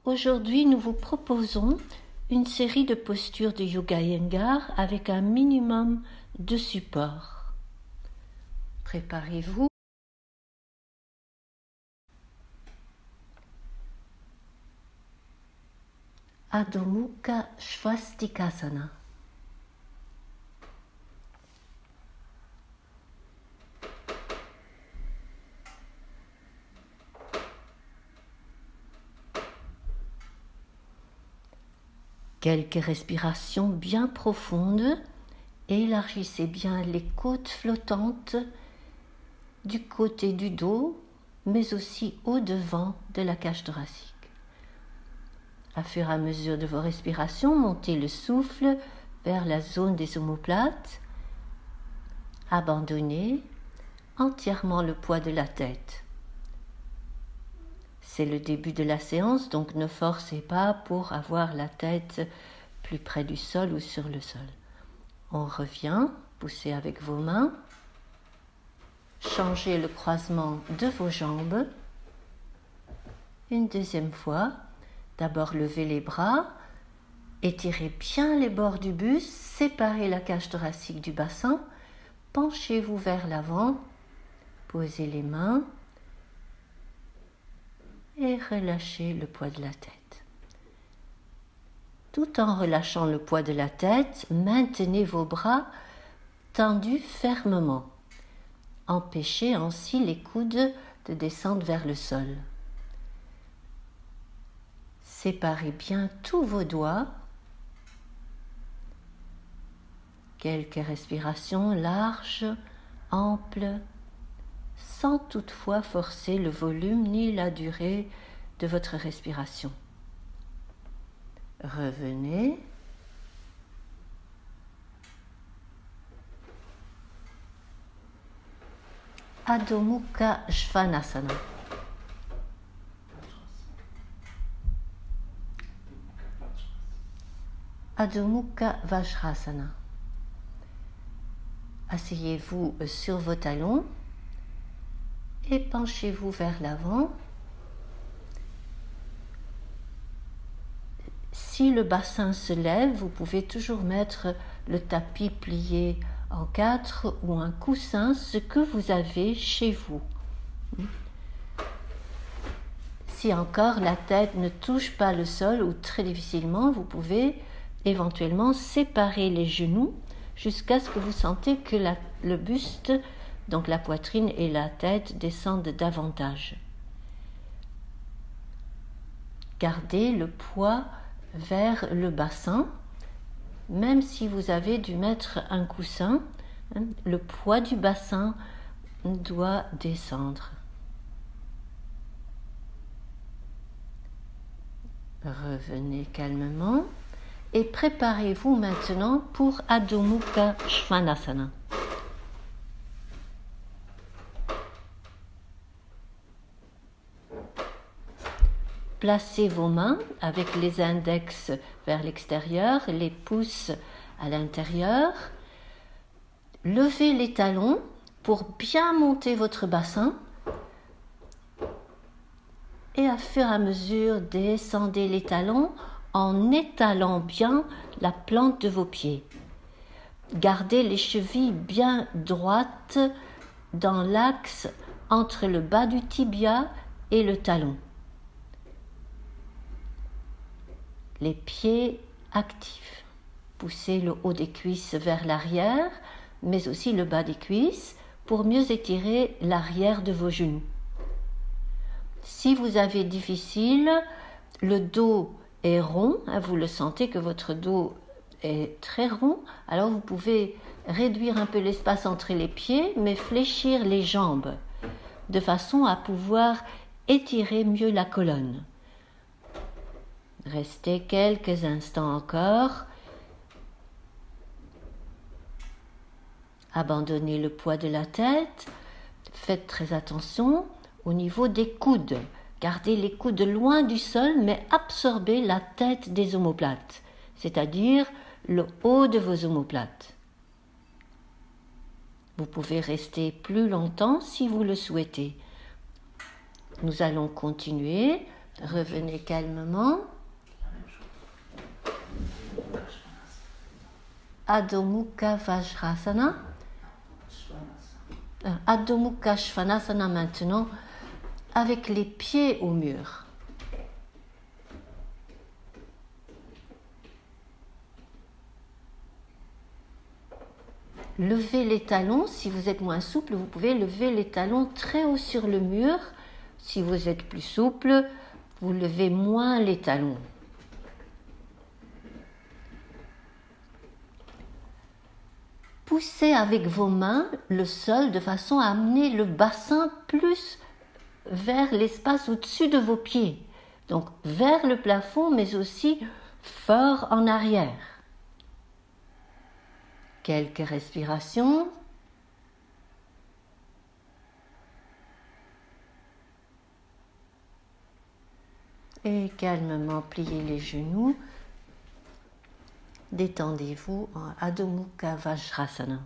Aujourd'hui, nous vous proposons une série de postures de Yoga Iyengar avec un minimum de support. Préparez-vous. Adho Mukha Svastikasana. Quelques respirations bien profondes, élargissez bien les côtes flottantes du côté du dos, mais aussi au-devant de la cage thoracique. À fur et à mesure de vos respirations, montez le souffle vers la zone des omoplates. Abandonnez entièrement le poids de la tête. C'est le début de la séance, donc ne forcez pas pour avoir la tête plus près du sol ou sur le sol. On revient, poussez avec vos mains. Changez le croisement de vos jambes. Une deuxième fois, d'abord levez les bras, étirez bien les bords du buste, séparez la cage thoracique du bassin, penchez-vous vers l'avant, posez les mains et relâchez le poids de la tête. Tout en relâchant le poids de la tête, maintenez vos bras tendus fermement. Empêchez ainsi les coudes de descendre vers le sol. Séparez bien tous vos doigts. Quelques respirations larges, amples, sans toutefois forcer le volume ni la durée de votre respiration. Revenez. Adho Mukha Svanasana. Adho Mukha Vajrasana. Asseyez-vous sur vos talons et penchez-vous vers l'avant. Si le bassin se lève, vous pouvez toujours mettre le tapis plié en 4 ou un coussin, ce que vous avez chez vous. Si encore la tête ne touche pas le sol ou très difficilement, vous pouvez éventuellement séparer les genoux jusqu'à ce que vous sentez que le buste, donc la poitrine et la tête, descendent davantage. Gardez le poids vers le bassin, même si vous avez dû mettre un coussin, le poids du bassin doit descendre. Revenez calmement et préparez-vous maintenant pour Adho Mukha Svanasana. Placez vos mains avec les index vers l'extérieur, les pouces à l'intérieur. Levez les talons pour bien monter votre bassin. Et à fur et à mesure, descendez les talons en étalant bien la plante de vos pieds. Gardez les chevilles bien droites dans l'axe entre le bas du tibia et le talon. Les pieds actifs. Poussez le haut des cuisses vers l'arrière, mais aussi le bas des cuisses pour mieux étirer l'arrière de vos genoux. Si vous avez difficile, le dos est rond, vous le sentez que votre dos est très rond, alors vous pouvez réduire un peu l'espace entre les pieds, mais fléchir les jambes, de façon à pouvoir étirer mieux la colonne. Restez quelques instants encore. Abandonnez le poids de la tête. Faites très attention au niveau des coudes. Gardez les coudes loin du sol, mais absorbez la tête des omoplates, c'est-à-dire le haut de vos omoplates. Vous pouvez rester plus longtemps si vous le souhaitez. Nous allons continuer Revenez calmement. Adho Mukha Vajrasana. Adho Mukha Svanasana maintenant, avec les pieds au mur. Levez les talons. Si vous êtes moins souple, vous pouvez lever les talons très haut sur le mur. Si vous êtes plus souple, vous levez moins les talons. Poussez avec vos mains le sol de façon à amener le bassin plus vers l'espace au-dessus de vos pieds. Donc vers le plafond, mais aussi fort en arrière. Quelques respirations. Et calmement pliez les genoux. Détendez-vous en Adho Mukha Vajrasana.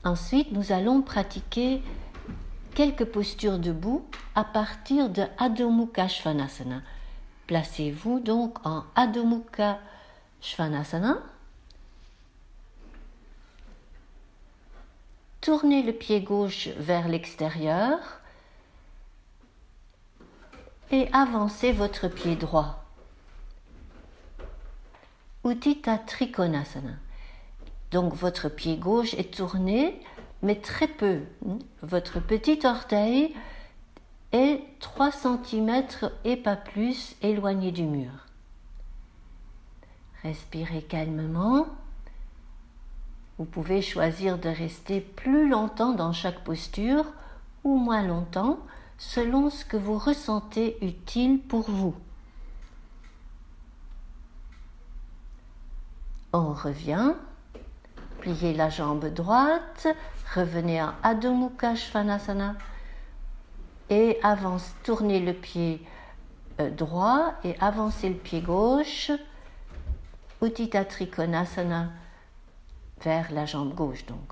Ensuite, nous allons pratiquer quelques postures debout à partir de Adho Mukha Svanasana. Placez-vous donc en Adho Mukha Svanasana. Tournez le pied gauche vers l'extérieur et avancez votre pied droit. Utthita Trikonasana. Donc votre pied gauche est tourné, mais très peu. Votre petit orteil est 3 cm et pas plus éloigné du mur. Respirez calmement. Vous pouvez choisir de rester plus longtemps dans chaque posture ou moins longtemps, selon ce que vous ressentez utile pour vous. On revient, pliez la jambe droite, revenez en Adho Mukha Svanasana et tournez le pied droit et avancez le pied gauche, Utthita Trikonasana, vers la jambe gauche donc.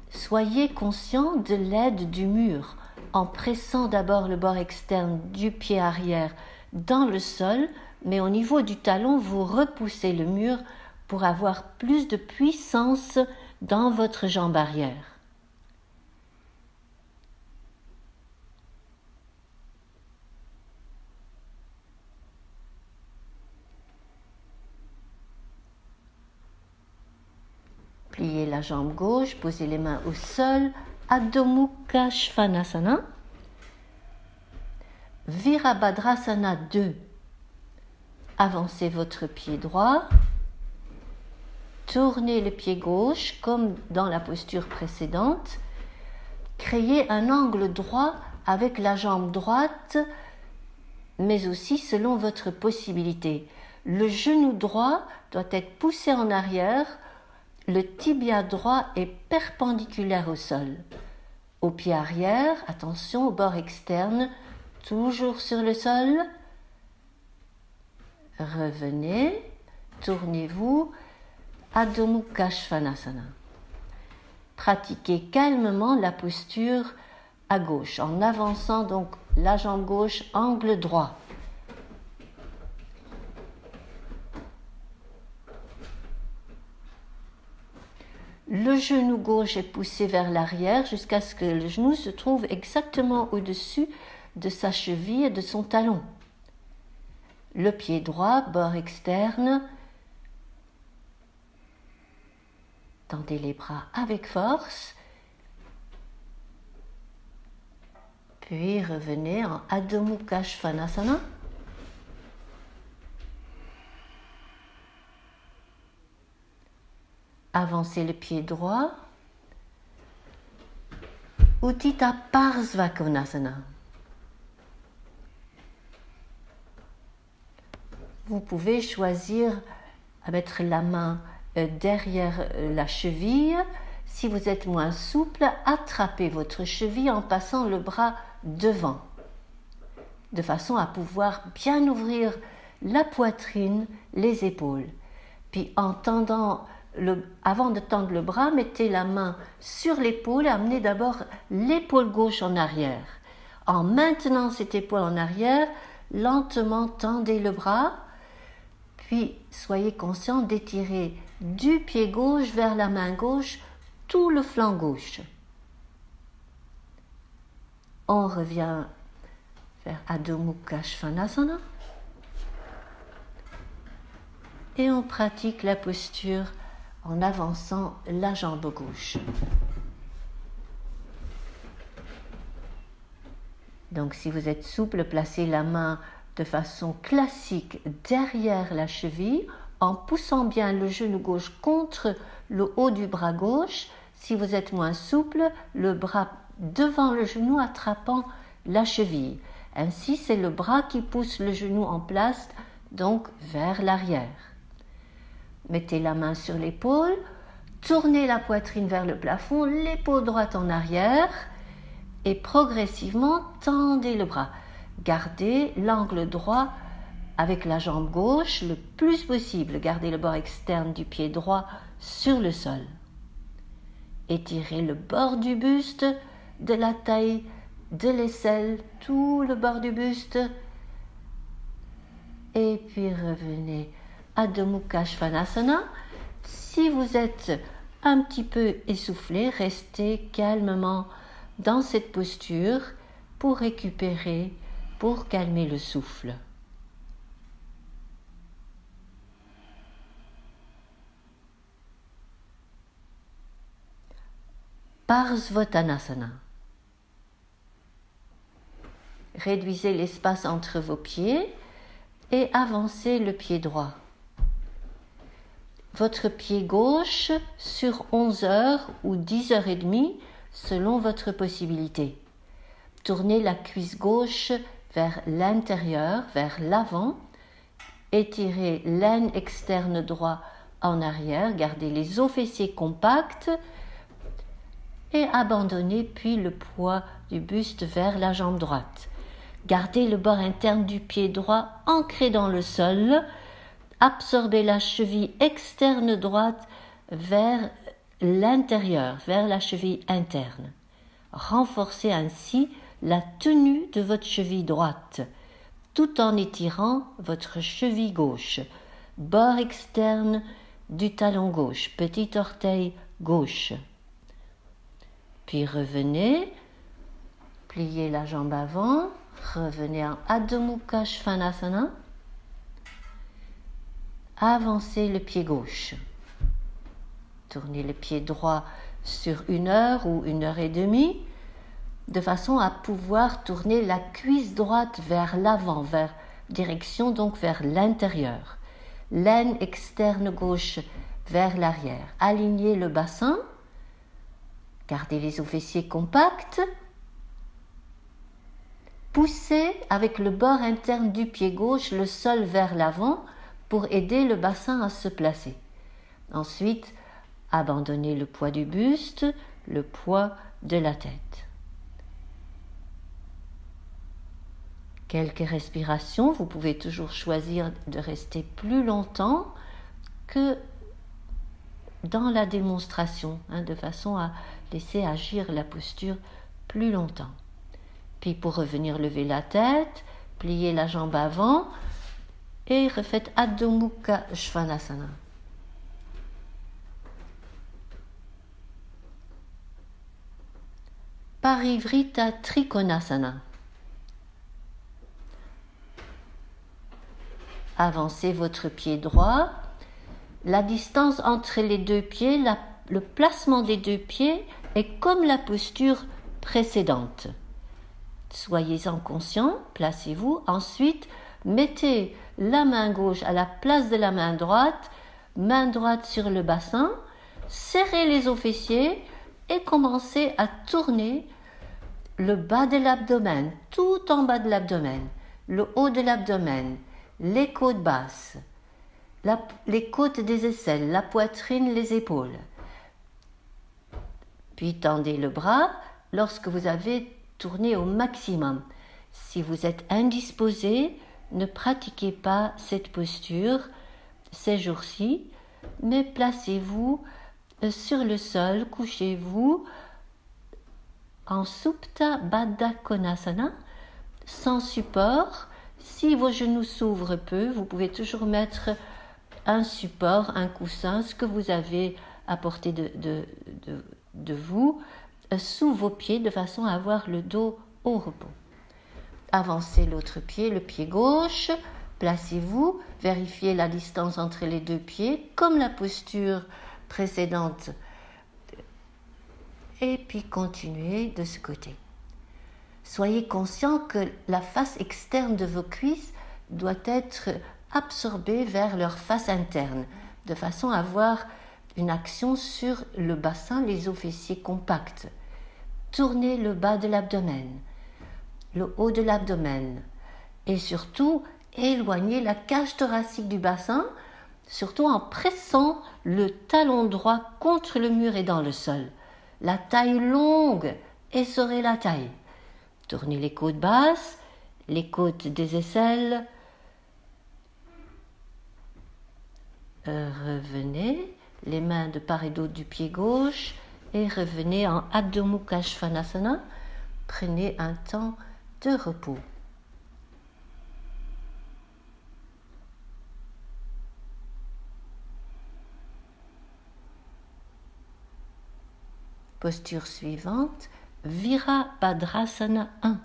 Soyez conscient de l'aide du mur en pressant d'abord le bord externe du pied arrière dans le sol, mais au niveau du talon, vous repoussez le mur pour avoir plus de puissance dans votre jambe arrière. Pliez la jambe gauche, posez les mains au sol, Adho Mukha Svanasana. Virabhadrasana 2. Avancez votre pied droit. Tournez le pied gauche comme dans la posture précédente. Créez un angle droit avec la jambe droite, mais aussi selon votre possibilité. Le genou droit doit être poussé en arrière. Le tibia droit est perpendiculaire au sol. Au pied arrière, attention au bord externe, toujours sur le sol. Revenez, tournez-vous, Adho Mukha Svanasana. Pratiquez calmement la posture à gauche, en avançant donc la jambe gauche, angle droit. Le genou gauche est poussé vers l'arrière jusqu'à ce que le genou se trouve exactement au-dessus de sa cheville et de son talon. Le pied droit, bord externe. Tendez les bras avec force. Puis revenez en Adho Mukha Svanasana. Avancez le pied droit. Utthita Parsvakonasana. Vous pouvez choisir à mettre la main derrière la cheville Si vous êtes moins souple, attrapez votre cheville en passant le bras devant, de façon à pouvoir bien ouvrir la poitrine, les épaules. Puis avant de tendre le bras, mettez la main sur l'épaule et amenez d'abord l'épaule gauche en arrière. En maintenant cette épaule en arrière, lentement tendez le bras, puis soyez conscient d'étirer du pied gauche vers la main gauche tout le flanc gauche. On revient vers Adho Mukha Svanasana et on pratique la posture en avançant la jambe gauche. Donc si vous êtes souple, placez la main de façon classique derrière la cheville en poussant bien le genou gauche contre le haut du bras gauche. Si vous êtes moins souple, le bras devant le genou attrapant la cheville. Ainsi, c'est le bras qui pousse le genou en place, donc vers l'arrière. Mettez la main sur l'épaule, tournez la poitrine vers le plafond, l'épaule droite en arrière et progressivement tendez le bras. Gardez l'angle droit avec la jambe gauche le plus possible. Gardez le bord externe du pied droit sur le sol. Étirez le bord du buste, de la taille, de l'aisselle, tout le bord du buste. Et puis revenez à Adho Mukha Svanasana. Si vous êtes un petit peu essoufflé, restez calmement dans cette posture pour récupérer, pour calmer le souffle. Parsvottanasana. Réduisez l'espace entre vos pieds et avancez le pied droit. Votre pied gauche sur 11 heures ou 10 heures et demie selon votre possibilité. Tournez la cuisse gauche vers l'intérieur, vers l'avant. Étirez l'aine externe droit en arrière. Gardez les os fessiers compacts et abandonnez puis le poids du buste vers la jambe droite. Gardez le bord interne du pied droit ancré dans le sol. Absorbez la cheville externe droite vers l'intérieur, vers la cheville interne. Renforcez ainsi la tenue de votre cheville droite, tout en étirant votre cheville gauche, bord externe du talon gauche, petit orteil gauche. Puis revenez, pliez la jambe avant, revenez en Adho Mukha Svanasana, avancez le pied gauche. Tournez le pied droit sur 1 heure ou 1 heure et demie, de façon à pouvoir tourner la cuisse droite vers l'avant, direction donc vers l'intérieur. L'aine externe gauche vers l'arrière. Alignez le bassin, gardez les os fessiers compacts. Poussez avec le bord interne du pied gauche le sol vers l'avant pour aider le bassin à se placer. Ensuite, abandonnez le poids du buste, le poids de la tête. Quelques respirations, vous pouvez toujours choisir de rester plus longtemps que dans la démonstration, de façon à laisser agir la posture plus longtemps. Puis pour revenir lever la tête, pliez la jambe avant et refaites Adho Mukha Svanasana. Parivrita Trikonasana. Avancez votre pied droit. La distance entre les deux pieds, le placement des deux pieds est comme la posture précédente. Soyez-en conscient, placez-vous. Ensuite, mettez la main gauche à la place de la main droite sur le bassin, serrez les os fessiers et commencez à tourner le bas de l'abdomen, tout en bas de l'abdomen, le haut de l'abdomen, les côtes basses, les côtes des aisselles, la poitrine, les épaules. Puis tendez le bras lorsque vous avez tourné au maximum. Si vous êtes indisposé, ne pratiquez pas cette posture ces jours-ci, mais placez-vous sur le sol, couchez-vous en Supta Baddha Konasana, sans support. Si vos genoux s'ouvrent peu, vous pouvez toujours mettre un support, un coussin, ce que vous avez à portée de vous, sous vos pieds, de façon à avoir le dos au repos. Avancez l'autre pied, le pied gauche, placez-vous, vérifiez la distance entre les deux pieds, comme la posture précédente, et puis continuez de ce côté. Soyez conscient que la face externe de vos cuisses doit être absorbée vers leur face interne, de façon à avoir une action sur le bassin, les os fessiers compacts. Tournez le bas de l'abdomen, le haut de l'abdomen, et surtout éloignez la cage thoracique du bassin, surtout en pressant le talon droit contre le mur et dans le sol. La taille longue, essorez la taille. Tournez les côtes basses, les côtes des aisselles. Revenez, les mains de part et d'autre du pied gauche et revenez en Adho Mukha Svanasana. Prenez un temps de repos. Posture suivante, Virabhadrasana 1.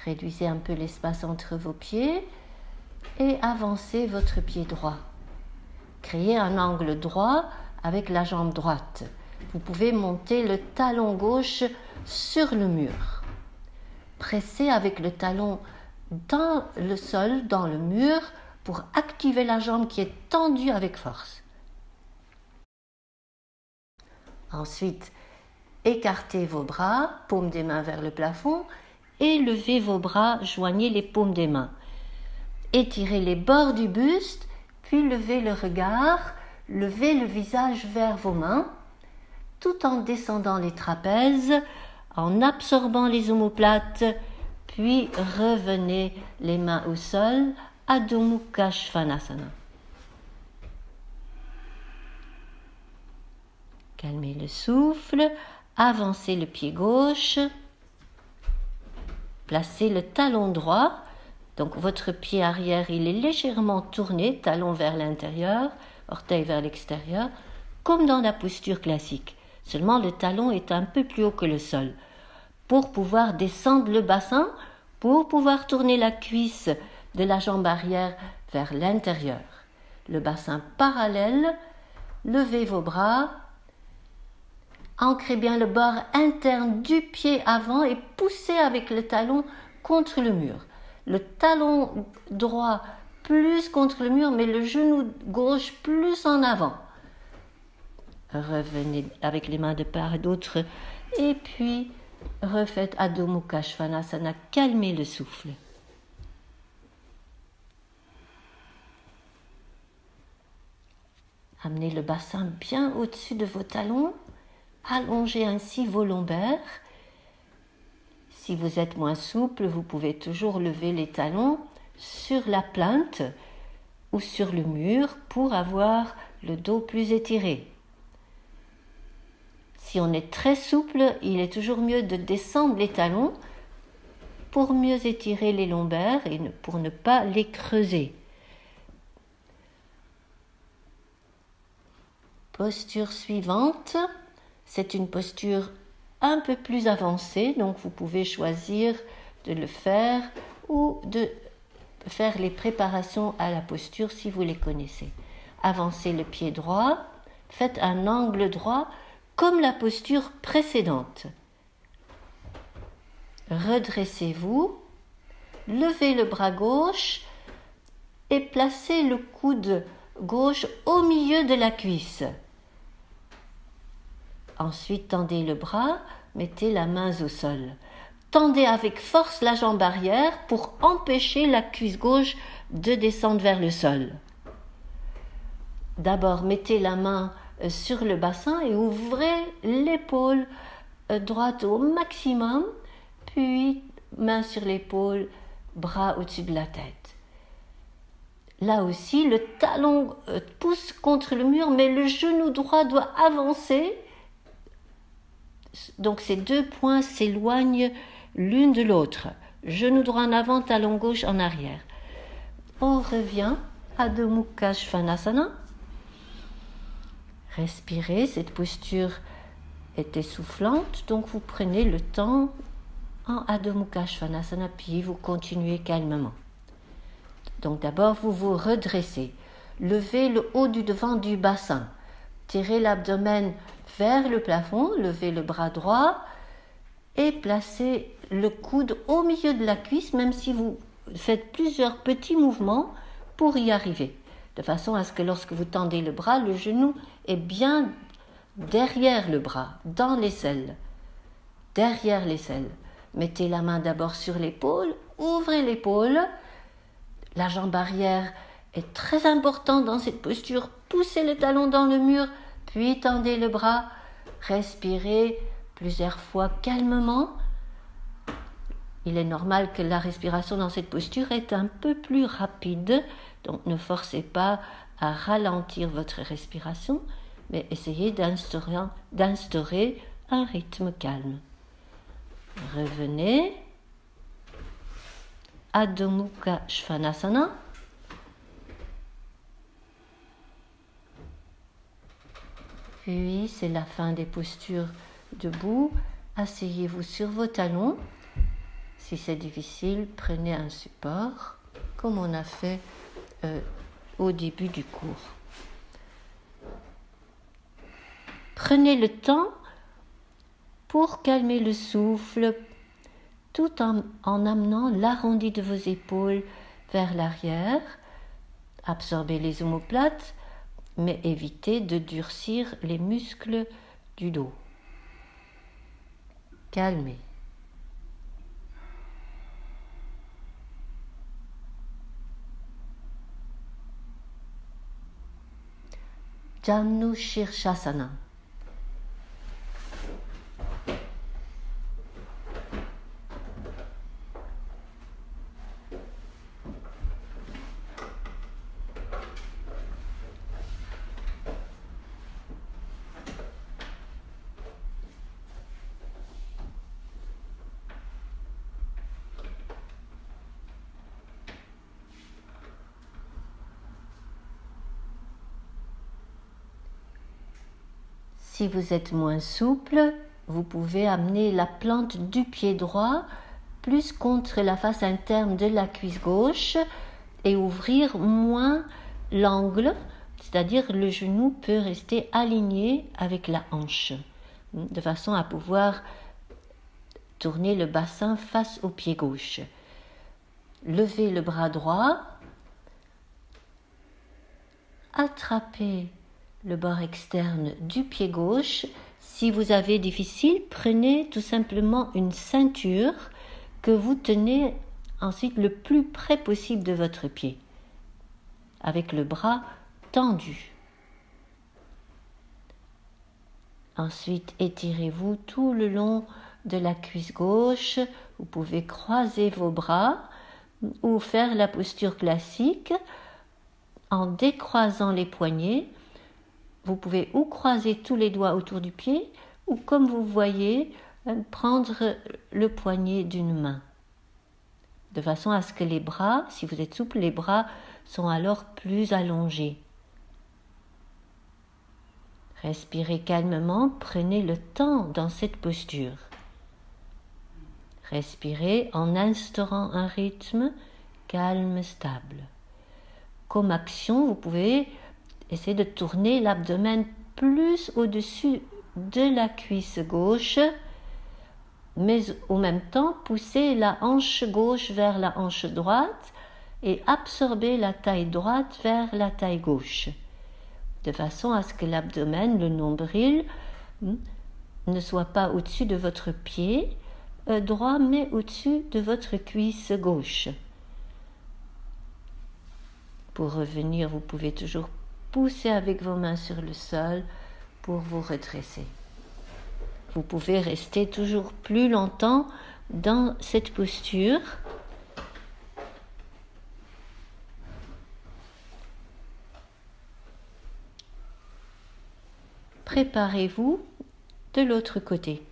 Réduisez un peu l'espace entre vos pieds et avancez votre pied droit. Créez un angle droit avec la jambe droite. Vous pouvez monter le talon gauche sur le mur. Pressez avec le talon dans le sol, dans le mur, pour activer la jambe qui est tendue avec force. Ensuite, écartez vos bras, paumes des mains vers le plafond, et levez vos bras, joignez les paumes des mains. Étirez les bords du buste, puis levez le regard, levez le visage vers vos mains, tout en descendant les trapèzes, en absorbant les omoplates, puis revenez les mains au sol, Adho Mukha Svanasana. Calmez le souffle, avancez le pied gauche, placez le talon droit, donc votre pied arrière il est légèrement tourné, talon vers l'intérieur, orteil vers l'extérieur, comme dans la posture classique. Seulement le talon est un peu plus haut que le sol, pour pouvoir descendre le bassin, pour pouvoir tourner la cuisse de la jambe arrière vers l'intérieur. Le bassin parallèle, levez vos bras, ancrez bien le bord interne du pied avant et poussez avec le talon contre le mur. Le talon droit plus contre le mur, mais le genou gauche plus en avant. Revenez avec les mains de part et d'autre et puis refaites Adho Mukha Svanasana, calmez le souffle. Amenez le bassin bien au-dessus de vos talons. Allongez ainsi vos lombaires. Si vous êtes moins souple, vous pouvez toujours lever les talons sur la plinthe ou sur le mur pour avoir le dos plus étiré. Si on est très souple, il est toujours mieux de descendre les talons pour mieux étirer les lombaires et pour ne pas les creuser. Posture suivante. C'est une posture un peu plus avancée, donc vous pouvez choisir de le faire ou de faire les préparations à la posture si vous les connaissez. Avancez le pied droit, faites un angle droit comme la posture précédente. Redressez-vous, levez le bras gauche et placez le coude gauche au milieu de la cuisse. Ensuite, tendez le bras, mettez la main au sol. Tendez avec force la jambe arrière pour empêcher la cuisse gauche de descendre vers le sol. D'abord, mettez la main sur le bassin et ouvrez l'épaule droite au maximum, puis main sur l'épaule, bras au-dessus de la tête. Là aussi, le talon pousse contre le mur, mais le genou droit doit avancer. Donc ces deux points s'éloignent l'une de l'autre. Genou droit en avant, talon gauche en arrière. On revient à Adho Mukha Svanasana. Respirez, cette posture est essoufflante, donc vous prenez le temps en Adho Mukha Svanasana, puis vous continuez calmement. Donc d'abord, vous vous redressez. Levez le haut du devant du bassin. Tirez l'abdomen vers le plafond, levez le bras droit et placez le coude au milieu de la cuisse, même si vous faites plusieurs petits mouvements pour y arriver. De façon à ce que lorsque vous tendez le bras, le genou est bien derrière le bras, dans l'aisselle, derrière l'aisselle. Mettez la main d'abord sur l'épaule, ouvrez l'épaule. La jambe arrière est très importante dans cette posture. Poussez le talon dans le mur, puis tendez le bras. Respirez plusieurs fois calmement. Il est normal que la respiration dans cette posture est un peu plus rapide, donc ne forcez pas à ralentir votre respiration, mais essayez d'instaurer un rythme calme. Revenez. Adho Mukha Svanasana. Puis c'est la fin des postures debout. Asseyez-vous sur vos talons. Si c'est difficile, prenez un support, comme on a fait au début du cours. Prenez le temps pour calmer le souffle, tout en amenant l'arrondi de vos épaules vers l'arrière. Absorbez les omoplates, mais évitez de durcir les muscles du dos. Calmez. Janu Shirshasana. Si vous êtes moins souple, vous pouvez amener la plante du pied droit plus contre la face interne de la cuisse gauche et ouvrir moins l'angle, c'est-à-dire le genou peut rester aligné avec la hanche, de façon à pouvoir tourner le bassin face au pied gauche. Levez le bras droit, attrapez le bord externe du pied gauche. Si vous avez difficile, prenez tout simplement une ceinture que vous tenez ensuite le plus près possible de votre pied, avec le bras tendu. Ensuite, étirez-vous tout le long de la cuisse gauche. Vous pouvez croiser vos bras ou faire la posture classique en décroisant les poignets. Vous pouvez ou croiser tous les doigts autour du pied ou, comme vous voyez, prendre le poignet d'une main. De façon à ce que les bras, si vous êtes souple, les bras sont alors plus allongés. Respirez calmement, prenez le temps dans cette posture. Respirez en instaurant un rythme calme, stable. Comme action, vous pouvez essayer de tourner l'abdomen plus au-dessus de la cuisse gauche, mais au même temps pousser la hanche gauche vers la hanche droite et absorber la taille droite vers la taille gauche, de façon à ce que l'abdomen, le nombril, ne soit pas au-dessus de votre pied droit, mais au-dessus de votre cuisse gauche. Pour revenir, vous pouvez toujours pousser avec vos mains sur le sol, pour vous redresser. Vous pouvez rester toujours plus longtemps dans cette posture. Préparez-vous de l'autre côté.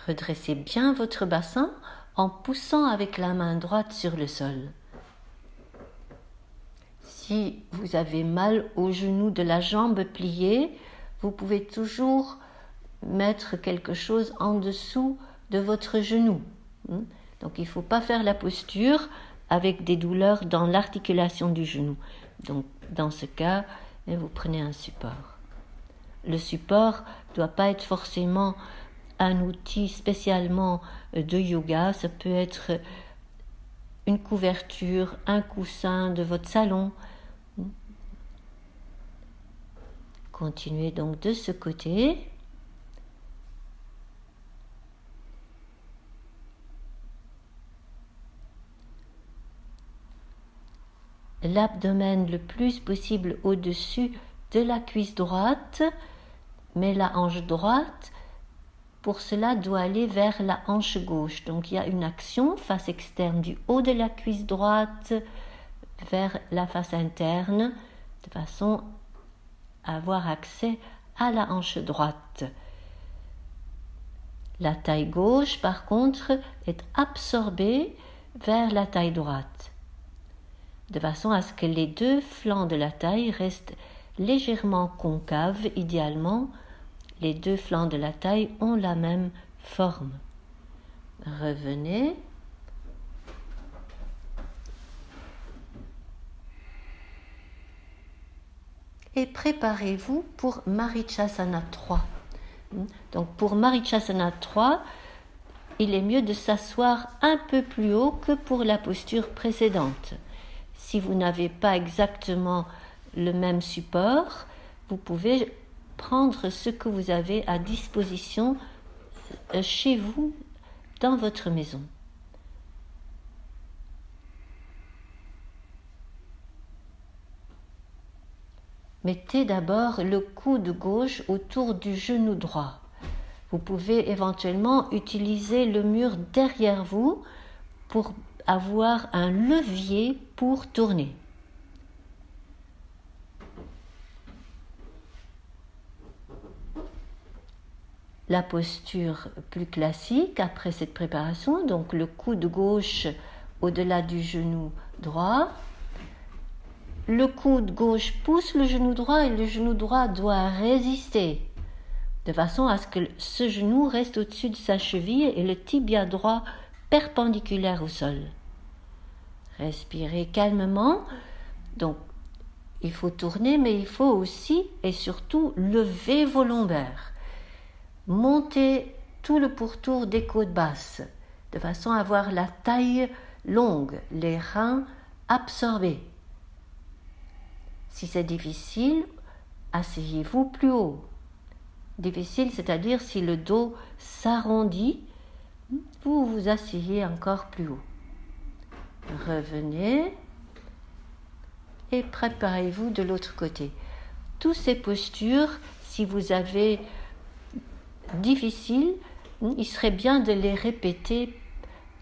Redressez bien votre bassin en poussant avec la main droite sur le sol. Si vous avez mal au genou de la jambe pliée, vous pouvez toujours mettre quelque chose en dessous de votre genou. Donc il ne faut pas faire la posture avec des douleurs dans l'articulation du genou. Donc dans ce cas, vous prenez un support. Le support ne doit pas être forcément un outil spécialement de yoga, ça peut être une couverture, un coussin de votre salon. Continuez donc de ce côté. L'abdomen le plus possible au-dessus de la cuisse droite, mais la hanche droite, pour cela, doit aller vers la hanche gauche. Donc il y a une action face externe du haut de la cuisse droite vers la face interne, de façon à avoir accès à la hanche droite. La taille gauche, par contre, est absorbée vers la taille droite, de façon à ce que les deux flancs de la taille restent légèrement concaves. Idéalement, les deux flancs de la taille ont la même forme. Revenez. Et préparez-vous pour Marichyasana 3. Donc pour Marichyasana 3, il est mieux de s'asseoir un peu plus haut que pour la posture précédente. Si vous n'avez pas exactement le même support, vous pouvez prendre ce que vous avez à disposition chez vous, dans votre maison. Mettez d'abord le coude gauche autour du genou droit. Vous pouvez éventuellement utiliser le mur derrière vous pour avoir un levier pour tourner. La posture plus classique après cette préparation, donc le coude gauche au-delà du genou droit. Le coude gauche pousse le genou droit et le genou droit doit résister, de façon à ce que ce genou reste au-dessus de sa cheville et le tibia droit perpendiculaire au sol. Respirez calmement. Donc, il faut tourner, mais il faut aussi et surtout lever vos lombaires. Montez tout le pourtour des côtes basses, de façon à avoir la taille longue, les reins absorbés. Si c'est difficile, asseyez-vous plus haut. Difficile, c'est-à-dire si le dos s'arrondit, vous vous asseyez encore plus haut. Revenez et préparez-vous de l'autre côté. Toutes ces postures, si vous avez difficiles, il serait bien de les répéter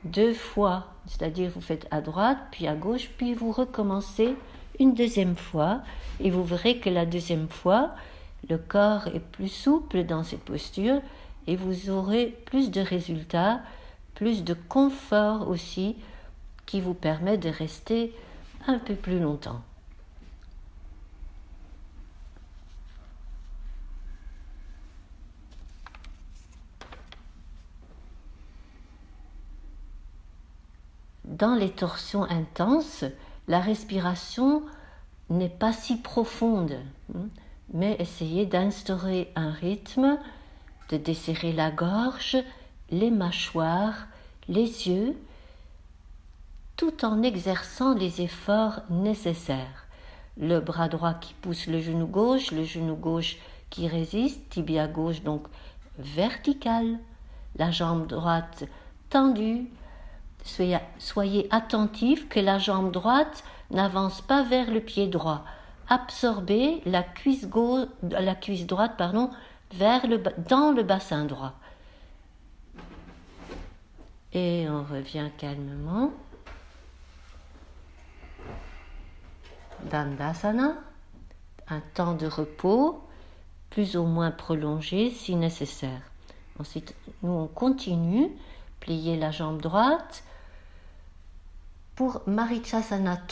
2 fois. C'est-à-dire vous faites à droite, puis à gauche, puis vous recommencez une deuxième fois et vous verrez que la deuxième fois, le corps est plus souple dans cette posture et vous aurez plus de résultats, plus de confort aussi, qui vous permet de rester un peu plus longtemps. Dans les torsions intenses, la respiration n'est pas si profonde, mais essayez d'instaurer un rythme, de desserrer la gorge, les mâchoires, les yeux, tout en exerçant les efforts nécessaires. Le bras droit qui pousse le genou gauche qui résiste, tibia gauche donc vertical, la jambe droite tendue, soyez attentif que la jambe droite n'avance pas vers le pied droit. Absorbez la cuisse droite dans le bassin droit. Et on revient calmement. Dandasana, un temps de repos, plus ou moins prolongé si nécessaire. Ensuite, nous on continue, plier la jambe droite pour Marichasana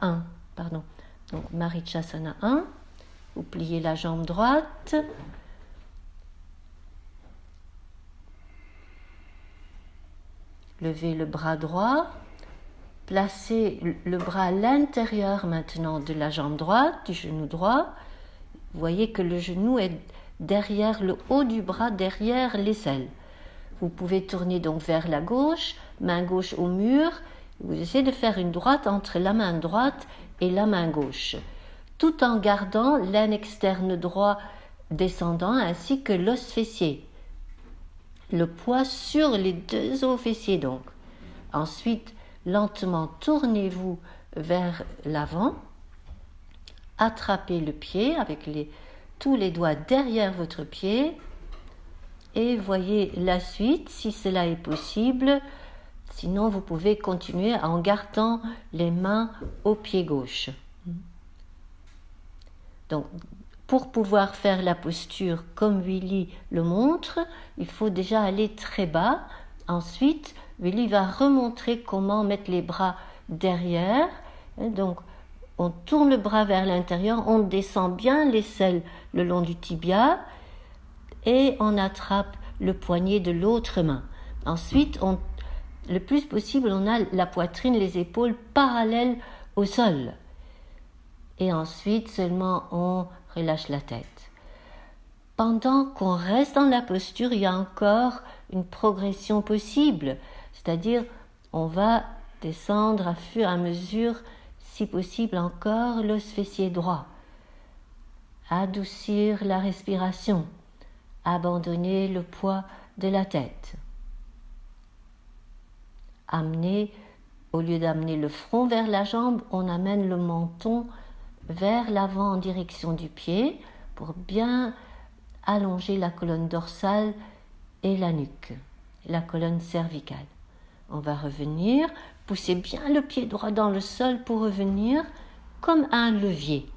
1. Donc Marichasana 1, vous pliez la jambe droite. Levez le bras droit. Placez le bras à l'intérieur maintenant de la jambe droite, du genou droit. Vous voyez que le genou est derrière le haut du bras, derrière l'aisselle. Vous pouvez tourner donc vers la gauche, main gauche au mur. Vous essayez de faire une droite entre la main droite et la main gauche, tout en gardant l'aine externe droit descendant ainsi que l'os fessier. Le poids sur les deux os fessiers donc. Ensuite, lentement tournez-vous vers l'avant, attrapez le pied avec tous les doigts derrière votre pied et voyez la suite si cela est possible. Sinon, vous pouvez continuer en gardant les mains au pied gauche. Donc, pour pouvoir faire la posture comme Willy le montre, il faut déjà aller très bas. Ensuite, Willy va remontrer comment mettre les bras derrière. Donc, on tourne le bras vers l'intérieur, on descend bien l'aisselle le long du tibia et on attrape le poignet de l'autre main. Ensuite, le plus possible, on a la poitrine, les épaules parallèles au sol. Et ensuite, seulement on relâche la tête. Pendant qu'on reste dans la posture, il y a encore une progression possible. C'est-à-dire, on va descendre à fur et à mesure, si possible encore, l'os fessier droit. Adoucir la respiration. Abandonner le poids de la tête. Au lieu d'amener le front vers la jambe, on amène le menton vers l'avant en direction du pied pour bien allonger la colonne dorsale et la nuque, la colonne cervicale. On va revenir, poussez bien le pied droit dans le sol pour revenir comme un levier.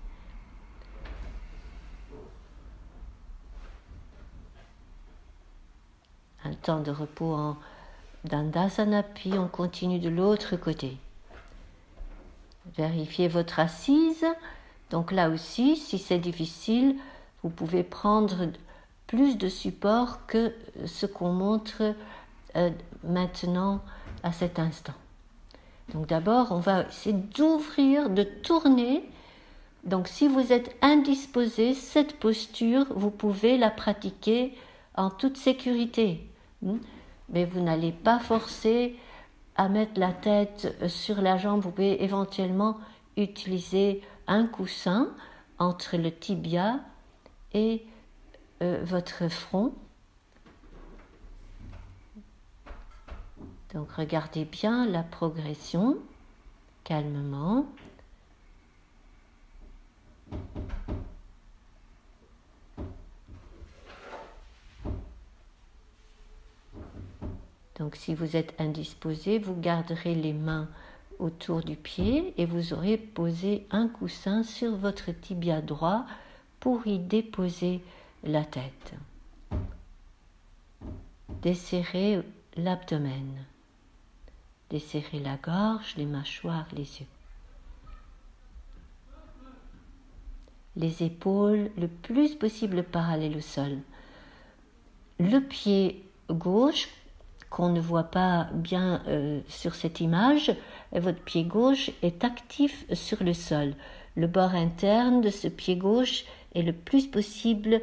Un temps de repos en Dandasana, puis on continue de l'autre côté. Vérifiez votre assise. Donc là aussi, si c'est difficile, vous pouvez prendre plus de support que ce qu'on montre maintenant à cet instant. Donc d'abord, on va essayer d'ouvrir, de tourner. Donc si vous êtes indisposé, cette posture, vous pouvez la pratiquer en toute sécurité. Mais vous n'allez pas forcer à mettre la tête sur la jambe. Vous pouvez éventuellement utiliser un coussin entre le tibia et votre front. Donc regardez bien la progression, calmement. Donc si vous êtes indisposé, vous garderez les mains autour du pied et vous aurez posé un coussin sur votre tibia droit pour y déposer la tête. Desserrez l'abdomen. Desserrez la gorge, les mâchoires, les yeux. Les épaules le plus possible parallèles au sol. Le pied gauche, qu'on ne voit pas bien sur cette image, votre pied gauche est actif sur le sol. Le bord interne de ce pied gauche est le plus possible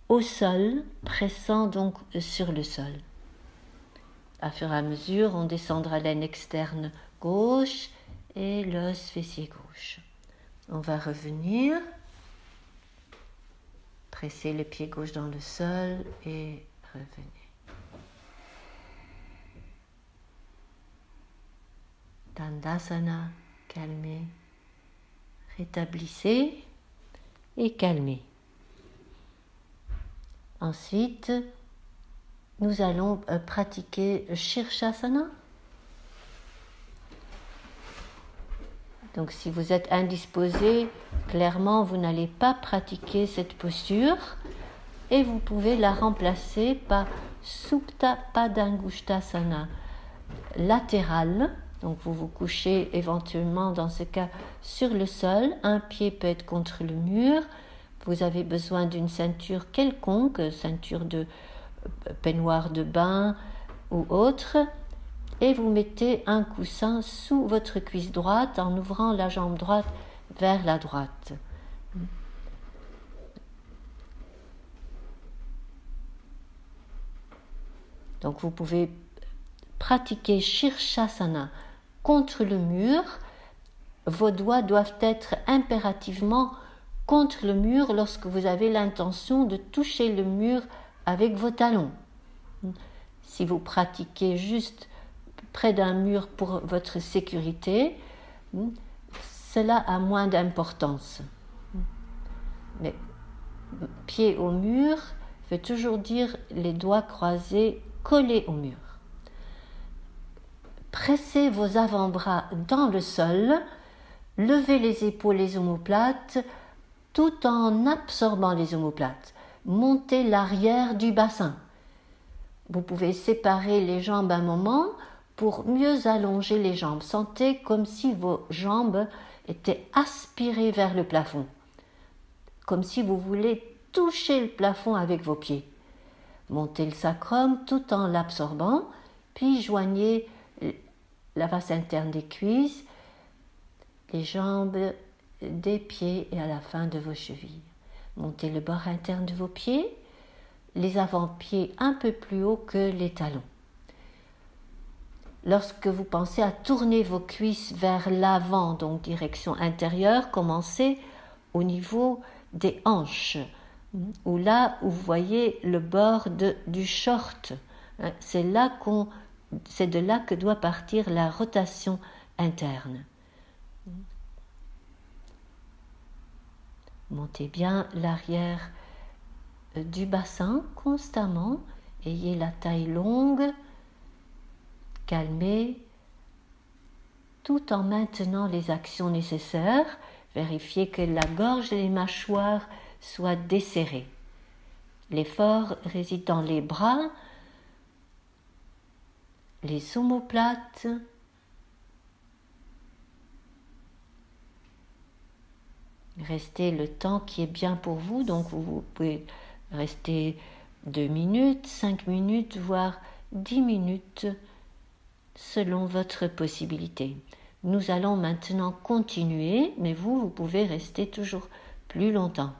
au sol, pressant donc sur le sol. À fur et à mesure, on descendra l'aine externe gauche et l'os fessier gauche. On va revenir, presser le pied gauche dans le sol et revenir. Dandasana, calmez. Rétablissez et calmez. Ensuite, nous allons pratiquer Shirshasana. Donc si vous êtes indisposé, clairement vous n'allez pas pratiquer cette posture et vous pouvez la remplacer par Supta Padangushtasana latéral. Donc vous vous couchez éventuellement dans ce cas sur le sol, un pied peut être contre le mur, vous avez besoin d'une ceinture quelconque, ceinture de peignoir de bain ou autre, et vous mettez un coussin sous votre cuisse droite en ouvrant la jambe droite vers la droite. Donc vous pouvez pratiquer Shirshasana contre le mur. Vos doigts doivent être impérativement contre le mur lorsque vous avez l'intention de toucher le mur avec vos talons. Si vous pratiquez juste près d'un mur pour votre sécurité, cela a moins d'importance. Mais pied au mur veut toujours dire les doigts croisés collés au mur. Pressez vos avant-bras dans le sol, levez les épaules, les omoplates, tout en absorbant les omoplates. Montez l'arrière du bassin. Vous pouvez séparer les jambes un moment pour mieux allonger les jambes. Sentez comme si vos jambes étaient aspirées vers le plafond, comme si vous voulez toucher le plafond avec vos pieds. Montez le sacrum tout en l'absorbant, puis joignez la face interne des cuisses, les jambes des pieds et à la fin de vos chevilles. Montez le bord interne de vos pieds, les avant-pieds un peu plus haut que les talons. Lorsque vous pensez à tourner vos cuisses vers l'avant, donc direction intérieure, commencez au niveau des hanches, ou là où vous voyez le bord du short. C'est de là que doit partir la rotation interne. Montez bien l'arrière du bassin constamment, ayez la taille longue, calmez, tout en maintenant les actions nécessaires. Vérifiez que la gorge et les mâchoires soient desserrées. L'effort réside dans les bras, les omoplates, restez le temps qui est bien pour vous, donc vous pouvez rester 2 minutes, 5 minutes, voire 10 minutes selon votre possibilité. Nous allons maintenant continuer, mais vous pouvez rester toujours plus longtemps.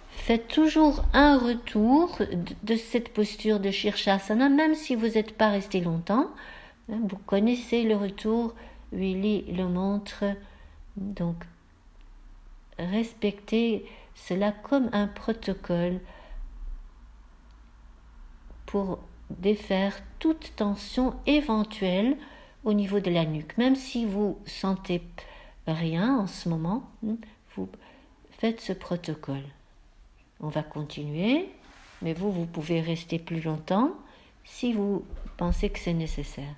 Faites toujours un retour de cette posture de Shirshasana, même si vous n'êtes pas resté longtemps. Vous connaissez le retour, Willy le montre. Donc, respectez cela comme un protocole pour défaire toute tension éventuelle au niveau de la nuque. Même si vous ne sentez rien en ce moment, vous faites ce protocole. On va continuer, mais vous pouvez rester plus longtemps si vous pensez que c'est nécessaire.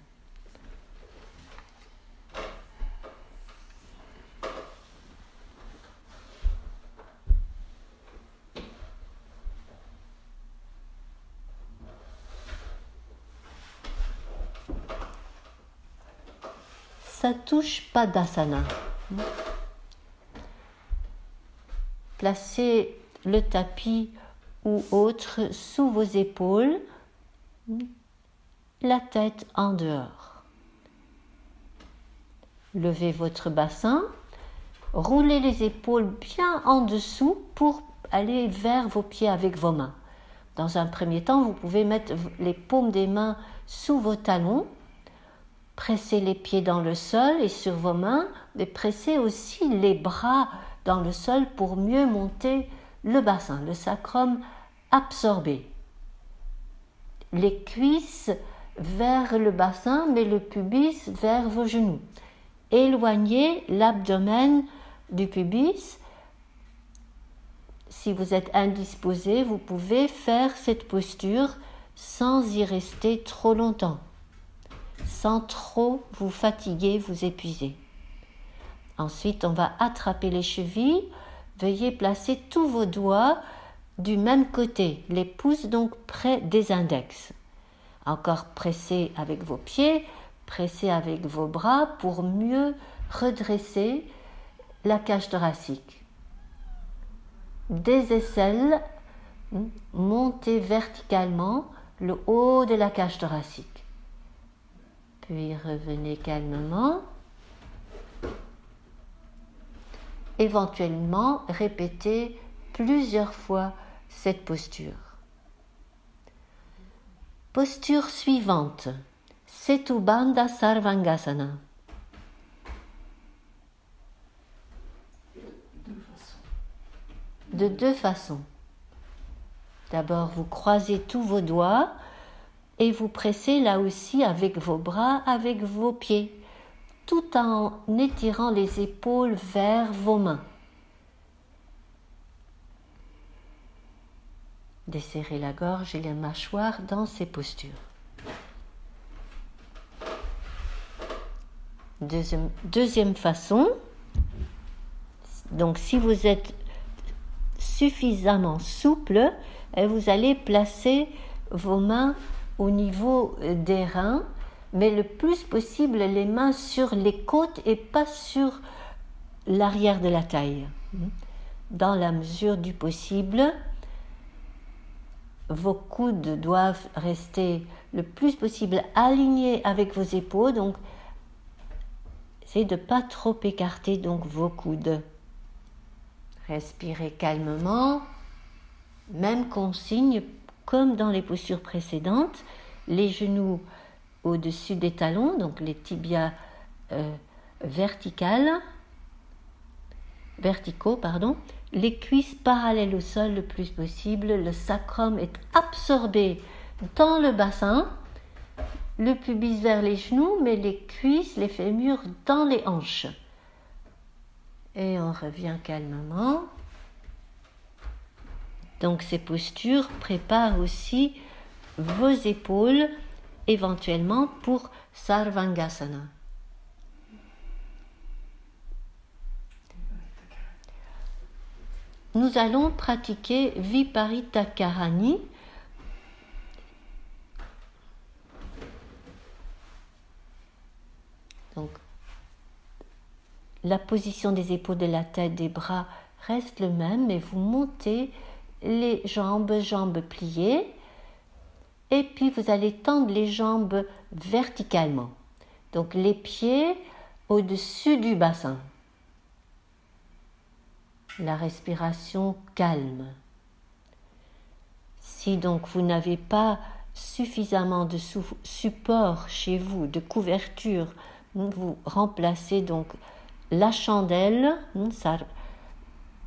Satuspadasana. Placez le tapis ou autre sous vos épaules, la tête en dehors. Levez votre bassin, roulez les épaules bien en dessous pour aller vers vos pieds avec vos mains. Dans un premier temps, vous pouvez mettre les paumes des mains sous vos talons, pressez les pieds dans le sol et sur vos mains, mais pressez aussi les bras dans le sol pour mieux monter le bassin, le sacrum absorber. Les cuisses vers le bassin, mais le pubis vers vos genoux. Éloignez l'abdomen du pubis. Si vous êtes indisposé, vous pouvez faire cette posture sans y rester trop longtemps, sans trop vous fatiguer, vous épuiser. Ensuite, on va attraper les chevilles. Veuillez placer tous vos doigts du même côté, les pouces donc près des index. Encore pressez avec vos pieds, pressez avec vos bras pour mieux redresser la cage thoracique. Des aisselles, montez verticalement le haut de la cage thoracique. Puis revenez calmement. Éventuellement, répétez plusieurs fois cette posture. Posture suivante, Setubandha Sarvangasana. De deux façons. D'abord, vous croisez tous vos doigts et vous pressez là aussi avec vos bras, avec vos pieds, tout en étirant les épaules vers vos mains. Desserrez la gorge et les mâchoires dans ces postures. Deuxième façon, donc si vous êtes suffisamment souple, vous allez placer vos mains au niveau des reins, mais le plus possible les mains sur les côtes et pas sur l'arrière de la taille. Dans la mesure du possible, vos coudes doivent rester le plus possible alignés avec vos épaules, donc essayez de ne pas trop écarter donc vos coudes. Respirez calmement, même consigne comme dans les postures précédentes, les genoux au-dessus des talons, donc les tibias verticaux, les cuisses parallèles au sol le plus possible, le sacrum est absorbé dans le bassin, le pubis vers les genoux, mais les cuisses, les fémurs dans les hanches. Et on revient calmement. Donc ces postures préparent aussi vos épaules éventuellement pour Sarvangasana. Nous allons pratiquer Viparita Karani. Donc, la position des épaules, de la tête, des bras reste le même, mais vous montez les jambes pliées, et puis vous allez tendre les jambes verticalement. Donc les pieds au-dessus du bassin. La respiration calme. Si donc vous n'avez pas suffisamment de support chez vous, de couverture, vous remplacez donc la chandelle,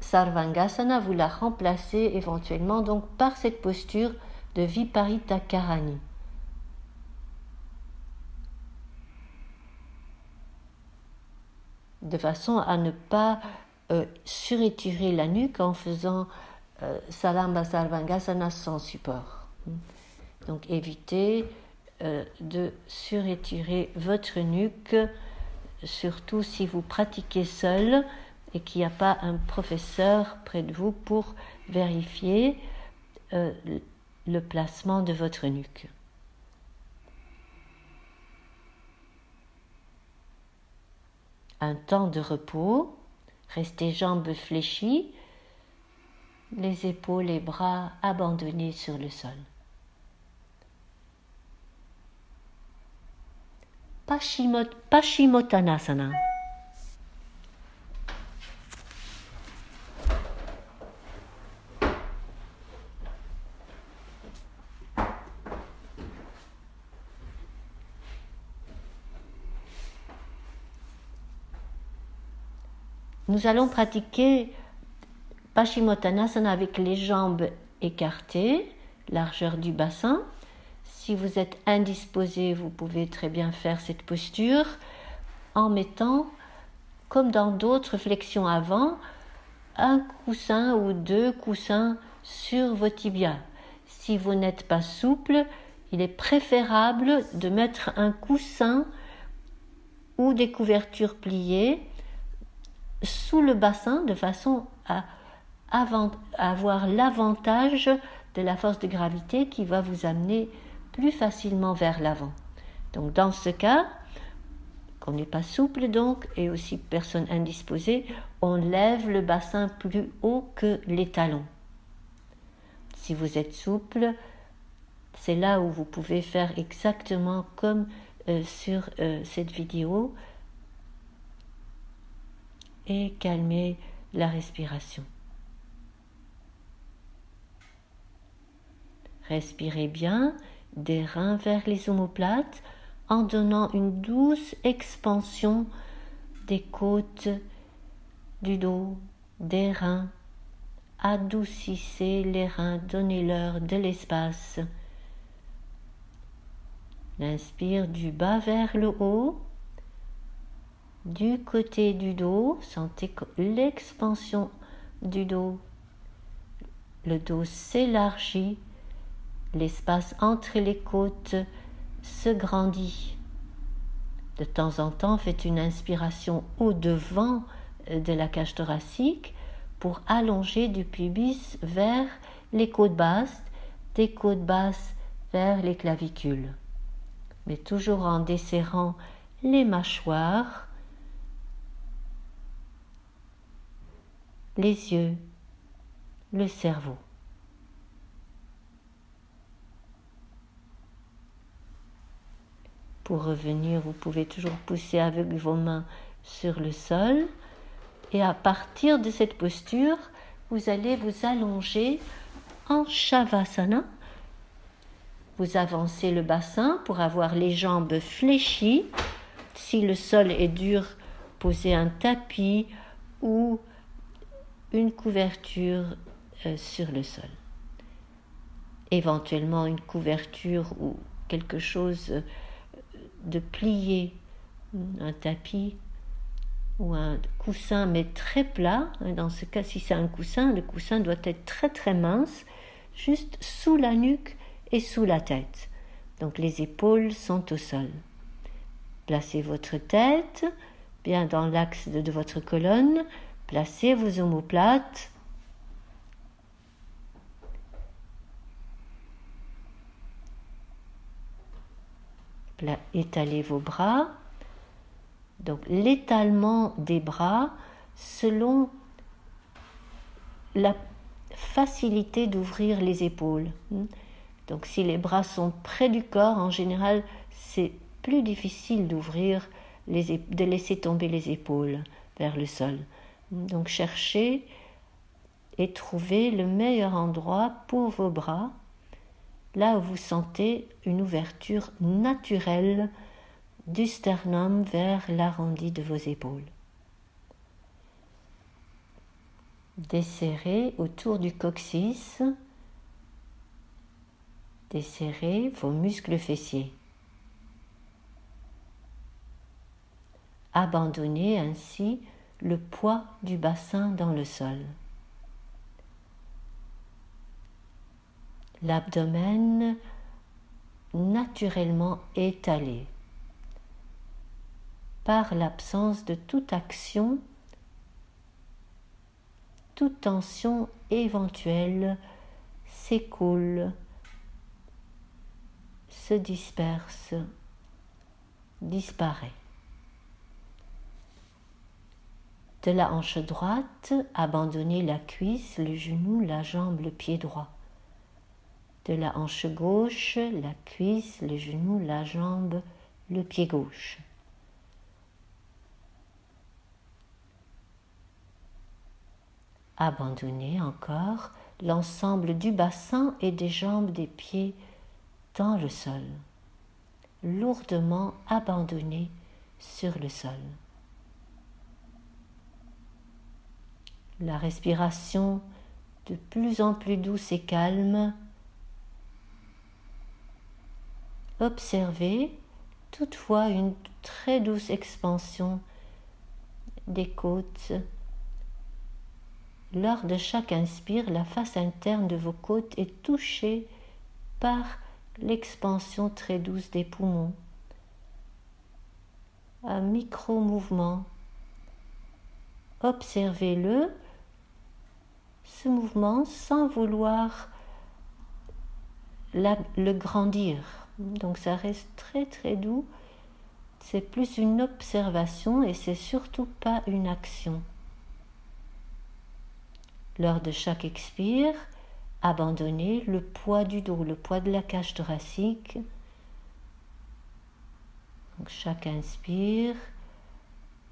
Sarvangasana, vous la remplacez éventuellement donc par cette posture de Viparita Karani. De façon à ne pas surétirer la nuque en faisant Salamba Sarvangasana sans support. Donc évitez de surétirer votre nuque, surtout si vous pratiquez seul et qu'il n'y a pas un professeur près de vous pour vérifier le placement de votre nuque. Un temps de repos, restez jambes fléchies, les épaules et bras abandonnés sur le sol. Paschimottanasana. Nous allons pratiquer Paschimottanasana avec les jambes écarté, largeur du bassin. Si vous êtes indisposé, vous pouvez très bien faire cette posture en mettant, comme dans d'autres flexions avant, un coussin ou 2 coussins sur vos tibias. Si vous n'êtes pas souple, il est préférable de mettre un coussin ou des couvertures pliées sous le bassin de façon à avoir l'avantage de la force de gravité qui va vous amener plus facilement vers l'avant. Donc dans ce cas, qu'on n'est pas souple donc, et aussi personne indisposée, on lève le bassin plus haut que les talons. Si vous êtes souple, c'est là où vous pouvez faire exactement comme sur cette vidéo et calmer la respiration. Respirez bien des reins vers les omoplates en donnant une douce expansion des côtes, du dos, des reins. Adoucissez les reins, donnez-leur de l'espace. L'inspire du bas vers le haut, du côté du dos, sentez l'expansion du dos. Le dos s'élargit, l'espace entre les côtes se grandit. De temps en temps, faites une inspiration au-devant de la cage thoracique pour allonger du pubis vers les côtes basses, des côtes basses vers les clavicules. Mais toujours en desserrant les mâchoires, les yeux, le cerveau. Pour revenir, vous pouvez toujours pousser avec vos mains sur le sol. Et à partir de cette posture, vous allez vous allonger en Shavasana. Vous avancez le bassin pour avoir les jambes fléchies. Si le sol est dur, posez un tapis ou une couverture sur le sol. Éventuellement une couverture ou quelque chose de plié, un tapis ou un coussin mais très plat. Dans ce cas, si c'est un coussin, le coussin doit être très très mince, juste sous la nuque et sous la tête. Donc les épaules sont au sol. Placez votre tête bien dans l'axe de votre colonne, placez vos omoplates. Étalez vos bras. Donc l'étalement des bras selon la facilité d'ouvrir les épaules. Donc si les bras sont près du corps, en général, c'est plus difficile d'ouvrir, de laisser tomber les épaules vers le sol. Donc cherchez et trouvez le meilleur endroit pour vos bras, là où vous sentez une ouverture naturelle du sternum vers l'arrondi de vos épaules. Desserrez autour du coccyx, desserrez vos muscles fessiers. Abandonnez ainsi le poids du bassin dans le sol. L'abdomen naturellement étalé par l'absence de toute action, toute tension éventuelle s'écoule, se disperse, disparaît. De la hanche droite, abandonnez la cuisse, le genou, la jambe, le pied droit. De la hanche gauche, la cuisse, le genou, la jambe, le pied gauche. Abandonnez encore l'ensemble du bassin et des jambes des pieds dans le sol, lourdement abandonnés sur le sol. La respiration de plus en plus douce et calme. Observez toutefois une très douce expansion des côtes. Lors de chaque inspire, la face interne de vos côtes est touchée par l'expansion très douce des poumons. Un micro-mouvement. Observez-le, ce mouvement, sans vouloir le grandir. Donc ça reste très très doux. C'est plus une observation et c'est surtout pas une action. Lors de chaque expire, abandonnez le poids du dos, le poids de la cage thoracique. Donc chaque inspire,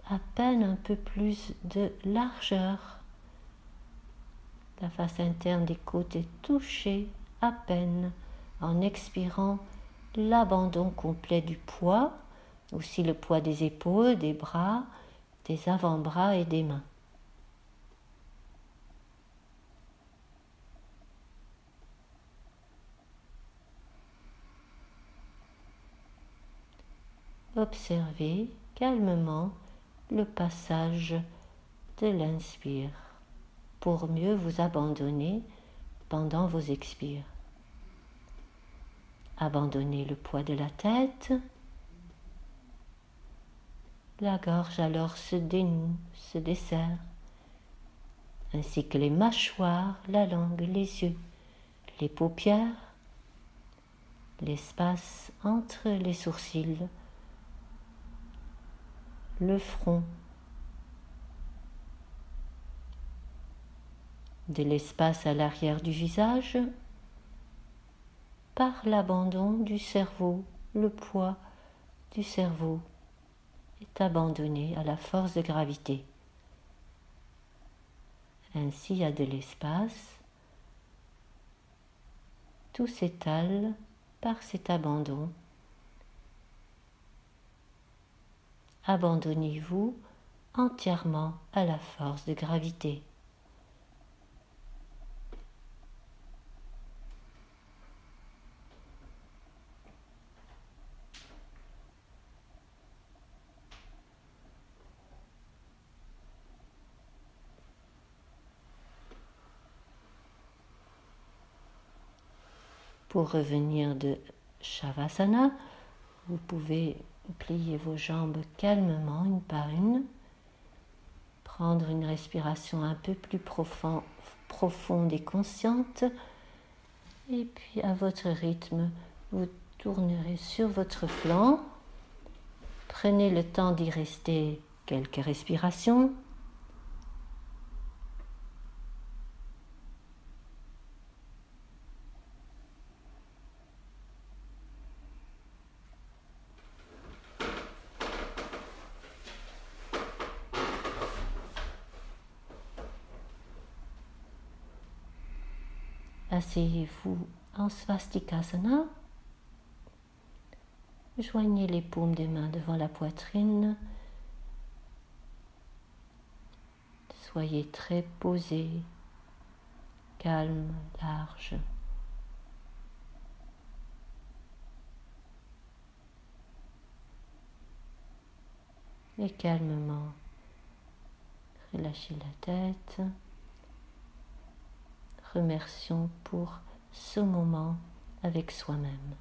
à peine un peu plus de largeur. La face interne des côtes est touchée à peine en expirant l'abandon complet du poids, aussi le poids des épaules, des bras, des avant-bras et des mains. Observez calmement le passage de l'inspire pour mieux vous abandonner pendant vos expires. Abandonnez le poids de la tête. La gorge alors se dénoue, se desserre, ainsi que les mâchoires, la langue, les yeux, les paupières, l'espace entre les sourcils, le front, de l'espace à l'arrière du visage, par l'abandon du cerveau, le poids du cerveau est abandonné à la force de gravité. Ainsi, il y a de l'espace, tout s'étale par cet abandon. Abandonnez-vous entièrement à la force de gravité. Pour revenir de Shavasana, vous pouvez plier vos jambes calmement une par une, prendre une respiration un peu plus profonde et consciente, et puis à votre rythme, vous tournerez sur votre flanc. Prenez le temps d'y rester quelques respirations. Asseyez-vous en Svastikasana. Joignez les paumes des mains devant la poitrine. Soyez très posé, calme, large. Et calmement, relâchez la tête. Remercions pour ce moment avec soi-même.